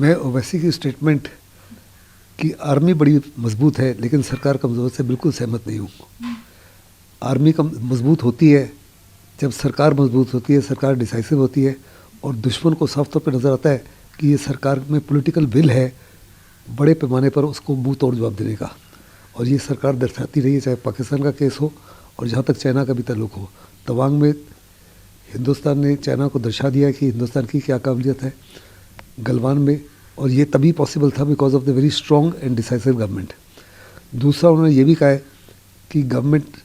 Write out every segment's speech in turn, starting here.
मैं ओवैसी की स्टेटमेंट कि आर्मी बड़ी मजबूत है लेकिन सरकार कमज़ोर से बिल्कुल सहमत नहीं हूँ। आर्मी कम मजबूत होती है जब सरकार मजबूत होती है, सरकार डिसाइसिव होती है और दुश्मन को साफ तौर पे नज़र आता है कि ये सरकार में पॉलिटिकल विल है बड़े पैमाने पर उसको मुंह तोड़ जवाब देने का, और ये सरकार दर्शाती रही है, चाहे पाकिस्तान का केस हो और जहाँ तक चाइना का भी ताल्लुक हो। तवांग में हिंदुस्तान ने चाइना को दर्शा दिया कि हिंदुस्तान की क्या काबिलियत है गलवान में, और ये तभी पॉसिबल था because of the very strong and decisive government. दूसरा उन्होंने ये भी कहा है कि गवर्नमेंट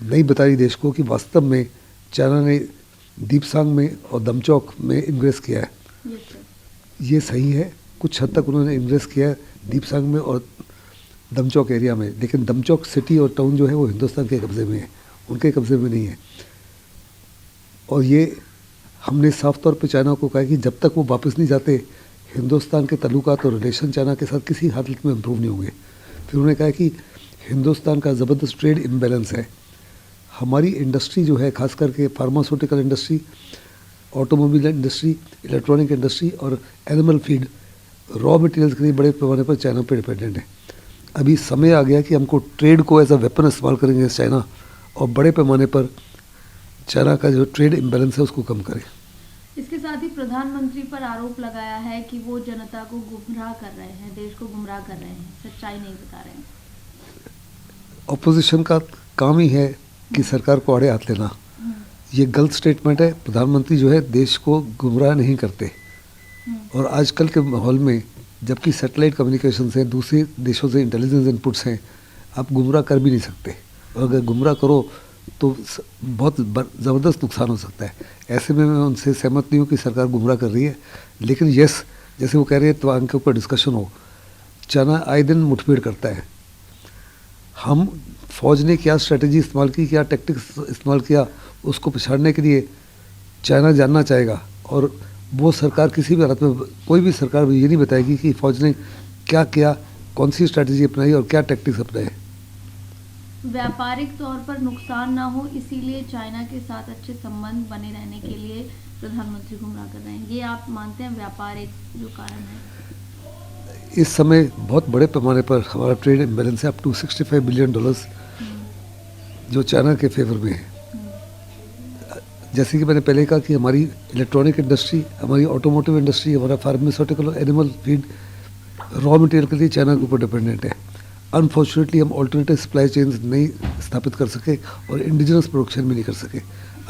नहीं बता रही देश को कि वास्तव में चाइना ने दीपसांग में और दमचौक में इन्वेस किया है। ये सही है, कुछ हद तक उन्होंने इन्वेस्ट किया है दीपसांग में और दमचौक एरिया में, लेकिन दमचौक सिटी और टाउन जो है वो हिंदुस्तान के कब्ज़े में है, उनके कब्ज़े में नहीं है। और ये हमने साफ तौर पे चाइना को कहा कि जब तक वो वापस नहीं जाते हिंदुस्तान के ताल्लुकात और रिलेशन चाइना के साथ किसी हालत में इम्प्रूव नहीं होंगे। फिर उन्होंने कहा कि हिंदुस्तान का ज़बरदस्त ट्रेड इम्बैलेंस है, हमारी इंडस्ट्री जो है खास करके pharmaceutical industry, automobile industry, electronic industry और एनिमल फीड रॉ मटेरियल्स के लिए बड़े पैमाने पर चाइना पे डिपेंडेंट है। अभी समय आ गया कि हमको ट्रेड को एज अ वेपन इस्तेमाल करेंगे चाइना, और बड़े पैमाने पर चाइना का जो ट्रेड इम्बैलेंस है उसको कम करें। इसके साथ ही प्रधानमंत्री पर आरोप लगाया है कि वो जनता को गुमराह कर रहे हैं, देश को गुमराह कर रहे हैं, सच्चाई नहीं बता रहे हैं। ऑपोजिशन का काम ही है कि सरकार को आड़े हाथ लेना। ये गलत स्टेटमेंट है। प्रधानमंत्री जो है देश को गुमराह नहीं करते, और आजकल के माहौल में जबकि सैटेलाइट कम्युनिकेशन से दूसरे देशों से इंटेलिजेंस इनपुट्स हैं, आप गुमराह कर भी नहीं सकते, और अगर गुमराह करो तो बहुत ज़बरदस्त नुकसान हो सकता है। ऐसे में मैं उनसे सहमत नहीं हूँ कि सरकार गुमराह कर रही है, लेकिन यस, जैसे वो कह रहे हैं तवांग के ऊपर डिस्कशन हो, चाइना आए दिन मुठभेड़ करता है। हम फौज ने क्या स्ट्रेटजी इस्तेमाल की, क्या टैक्टिक्स इस्तेमाल किया, उसको पछाड़ने के लिए चाइना जानना चाहेगा, और वो सरकार किसी भी हालत में, कोई भी सरकार ये नहीं बताएगी कि फ़ौज ने क्या किया, कौन सी स्ट्रैटेजी अपनाई और क्या टैक्टिक्स अपनाए। व्यापारिक तौर पर नुकसान ना हो इसीलिए चाइना के साथ अच्छे संबंध बने रहने के लिए प्रधानमंत्री गुमराह कर रहे हैं, ये आप मानते हैं व्यापारिक जो कारण है? इस समय बहुत बड़े पैमाने पर हमारा ट्रेड इम्बैलेंस है, अप टू $65 बिलियन जो चाइना के फेवर में है। जैसे कि मैंने पहले कहा कि हमारी इलेक्ट्रॉनिक इंडस्ट्री, हमारी ऑटोमोटिव इंडस्ट्री, हमारा फार्मास्यूटिकल और एनिमल फीड रॉ मटेरियल के लिए चाइना के ऊपर डिपेंडेंट है। अनफॉर्चुनेटली हम ऑल्टरनेटिव सप्लाई चेन्स नहीं स्थापित कर सके और इंडिजिनस प्रोडक्शन भी नहीं कर सके।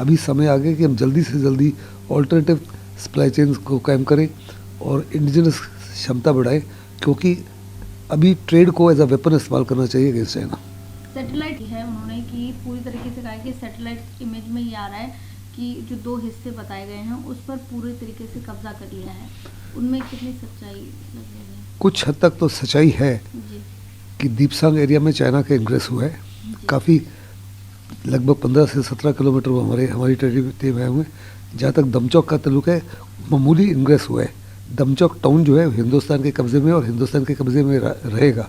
अभी समय आ गया कि हम जल्दी से जल्दी ऑल्टरनेटिव सप्लाई चेन्स को कायम करें और इंडिजिनस क्षमता बढ़ाएं, क्योंकि अभी ट्रेड को एज अ वेपन इस्तेमाल करना चाहिए अगेंस्ट चाइना। सैटेलाइट है उन्होंने कि पूरी तरीके से कहा कि सैटेलाइट इमेज में ये आ रहा है कि जो 2 हिस्से बताए गए हैं उस पर पूरी तरीके से कब्जा कर लिया है, उनमें कितनी सच्चाई लग रही है? कुछ हद तक तो सच्चाई है जी। कि दीपसांग एरिया में चाइना का इंग्रेस हुआ है, काफ़ी लगभग 15 से 17 किलोमीटर वो हमारी टेरिटरी में हुए। जहाँ तक दमचौक का ताल्लुक है, मामूली इंग्रेस हुआ है। दमचौक टाउन जो है हिंदुस्तान के कब्ज़े में और हिंदुस्तान के कब्ज़े में रहेगा,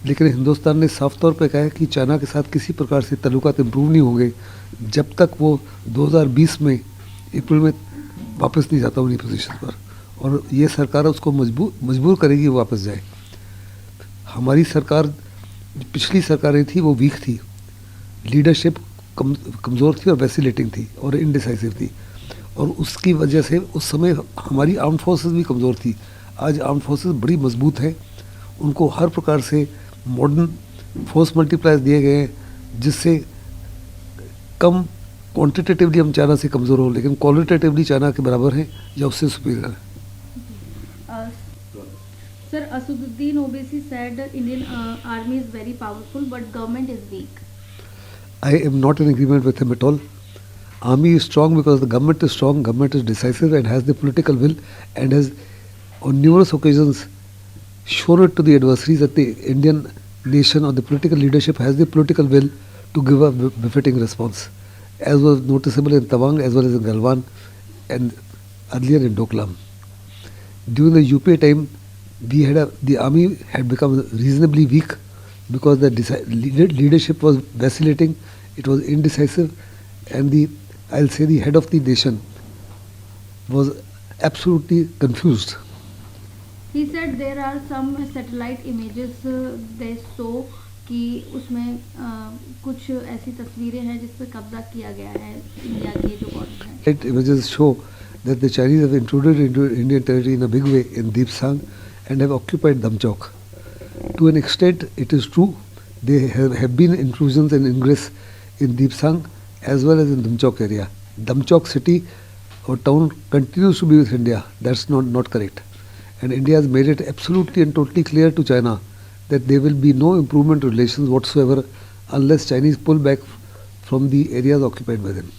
लेकिन हिंदुस्तान ने साफ तौर पे कहा है कि चाइना के साथ किसी प्रकार से ताल्लुकात इम्प्रूव नहीं होंगे जब तक वो 2020 में अप्रैल में वापस नहीं जाता उन्हीं पोजीशन पर, और ये सरकार उसको मजबूर करेगी वो वापस जाए। हमारी सरकार, पिछली सरकारें थी वो वीक थी, लीडरशिप कमज़ोर थी और वैसिलेटिंग थी और इनडिसाइसिव थी, और उसकी वजह से उस समय हमारी आर्म फोर्सेस भी कमज़ोर थी। आज आर्म फोर्सेस बड़ी मजबूत हैं, उनको हर प्रकार से मॉडर्न फोर्स मल्टीप्लायर्स दिए गए हैं, जिससे कम क्वांटिटेटिवली हम चाइना से कमज़ोर हो लेकिन क्वालिटेटिवली चाइना के बराबर हैं या उससे सुपीरियर है। Sir, Asduddin Owaisi said Indian army is very powerful but government is weak. I am not in agreement with him at all. Army is strong because the government is strong, government is decisive and has the political will, and has on numerous occasions shown it to the adversaries that the Indian nation or the political leadership has the political will to give a befitting response, as was noticeable in Tawang as well as in Galwan and earlier in Doklam. During the UPA time, the army had become reasonably weak because the leadership was vacillating, it was indecisive, and the head of the nation was absolutely confused. He said there are some satellite images they show कि उसमें कुछ ऐसी तस्वीरें हैं जिस पर कब्जा किया गया है इंडिया के जो बॉर्डर हैं. It images show that the Chinese have intruded into Indian territory in a big way in Deepsang and have occupied Damchok. To an extent, it is true. There have been intrusions and ingress in Deepsang as well as in Damchok area. Damchok city or town continues to be with India. That's not correct. And India has made it absolutely and totally clear to China that there will be no improvement in relations whatsoever unless Chinese pull back from the areas occupied by them.